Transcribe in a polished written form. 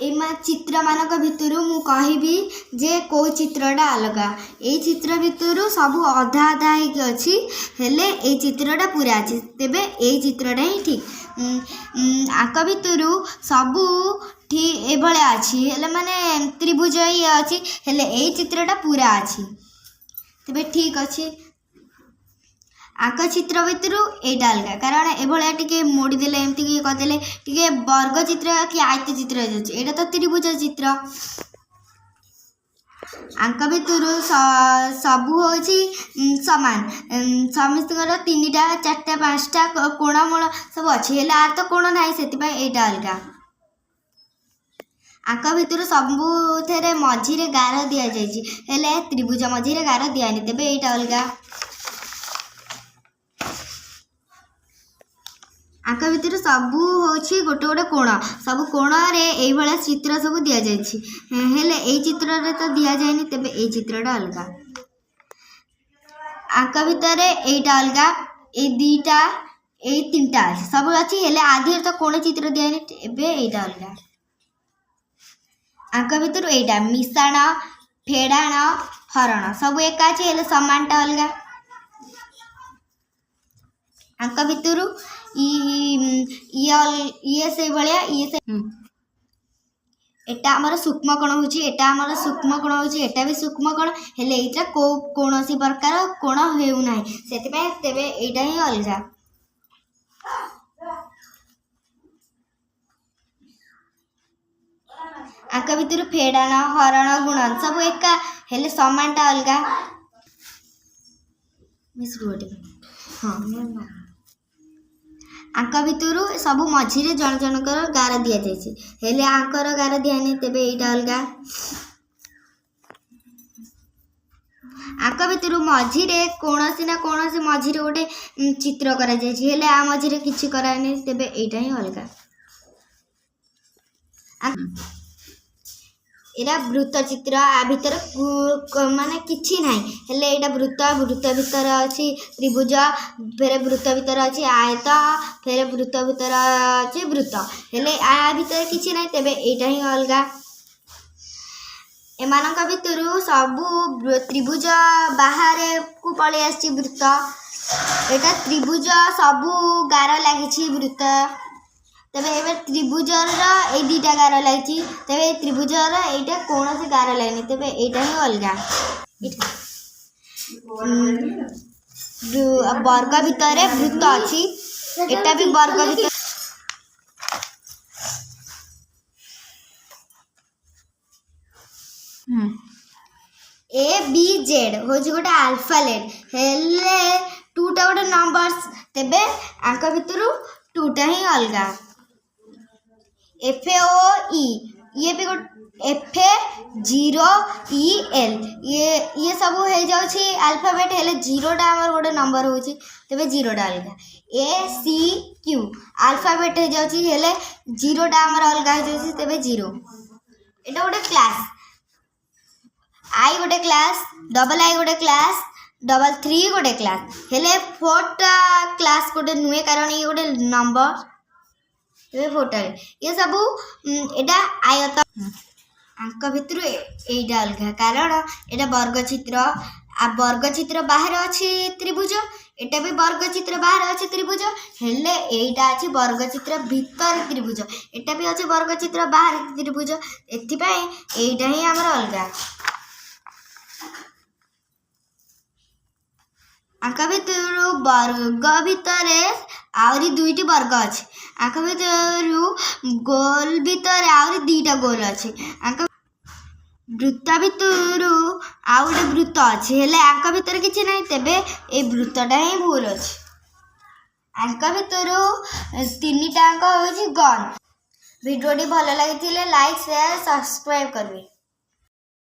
एमा चित्र मानक भितर मु कहबी जे को चित्रटा अलगा ए चित्र भितर सब अधा अधा होगी अच्छी हेले ए चित्रटा पूरा अच्छी तेबे ए चित्रटा ही ठीक आक भितर सबू ठीक ए भाया अच्छी हेले माने त्रिभुज ही अच्छी हेले ए चित्रटा पूरा अच्छी तेबे ठीक अच्छी आक चित्र भितर एटा अलगा कारण एभलिया टिके मोड़देले एमती कि करदेले टिके वर्ग चित्र कि आयत चित्र एटा तो त्रिभुज चित्र आंक भितर सबू होची समान समस्त तीनटा चारटा पांचटा कोण मोण सब अच्छी हेले आर तो कोण ना से एटा अलगा आंक भितर सबुथे मझीरे गार दि जाइए हेले त्रिभुज मझीरे गार दियानी तेबे एटा अलगा आंक भितर सबू होची गोटे गोटे कोण सब कोण रे भाया चित्र सब दि जाइए हेले ए चित्र रे तो दि जाएनी तेबे ए चित्रटा अलगा आंक भितर एटा अलगा ए दीटा ए तीनटा सब अच्छी हेले आधी तो कोण चित्र दियानी एबे एटा अलगा आंक भितर एटा मिशाण फेड़ाण हरण सब एका अच्छी हेले समानटा अलगा आंक भितर ये से भाया ये से एटा आमर सूक्ष्म कोण होची एटा आमर सूक्ष्म कोण होची एटा भी सूक्ष्म कोण हेले एटा को कोनोसी प्रकार कोण हेउ नाही सेति पे तेबे एटा ही अलगा आंक भितर फेड़ाण हरण गुणन सब एका हेले समानटा अलगा मिस रोटे हां आंक भितर सब मझीरे जन जनकर गार दि जाइए हेले आंकर गार दियानी तेबे एटा अलगा आंक भितर मझीरे कौनसी ना कौनसी मझीरे गोटे चित्र करा जाइए हेले आ मझीरे किछि करानी तेबे एटा ही अलगा एरा वृत्त चित्र आ भीतर माने किछि नाही हेले एटा वृत्त वृत्त भीतर अछि त्रिभुज फेरे वृत्त भीतर अछि आयत फेरे वृत्त भीतर अछि वृत्त हेले आ भीतर किछि नाही तेबे एटा ही अलगा एमानक भीतर सबु त्रिभुज बाहर को पळे आछि वृत्त एटा त्रिभुज सबु गार लागिछि वृत्त तेबे एबे त्रिभुजर ए दीटा गार लागिछि तेबे त्रिभुजर एटा कोनोसी गार लागिनी तेबे एटा ही अलगा वर्ग भितर वृत्त अछि एटा भी वर्ग भितर ए बी जेड होछि गोटे अल्फाबेट हेले टूटा गोटे नंबर्स तेबे आंक भितर टूटा ही अलगा एफ ओ ई ये भी एफ 0 ई एल ये सब हो जाउछि अल्फाबेट हेले जीरोटा हमर गोटे नंबर होछि तेबे जीरोटा अलगा ए सी क्यू अल्फाबेट हो जाउछि हेले जीरोटा हमर अलगा हो जाउछि तेबे जीरो एटा गोटे क्लास आई गोटे क्लास डबल आई गोटे क्लास डबल 3 गोटे क्लास हेले 4टा क्लास गोटे नुए कारण ये गोटे नंबर ये फोटा ये सब एटा आयत आंक भितर एटा अलगा कारण एटा वर्ग चित्र आ वर्ग चित्र बाहर अछि त्रिभुज एटा भी वर्ग चित्र बाहर अछि त्रिभुज हेले एटा अछि वर्ग चित्र भीतर त्रिभुज एटा भी अछि वर्ग चित्र बाहर त्रिभुज एथि पय एटा ही हमर अलगा आंक भितर वर्ग भितर आउरी दुईटी वर्ग अच्छे आंक भितर गोल भितर आउरी दीटा गोल अच्छे आंक वृत्त भितर आउ गोटे वृत्त अच्छे हेले आंक भितर किछि नाही तेबे ए वृत्तटा ही भूल अच्छे आंक भितर तीनटा अंक होछि गन वीडियोटी भल लागिथिले लाइक शेयर सब्सक्राइब करबे।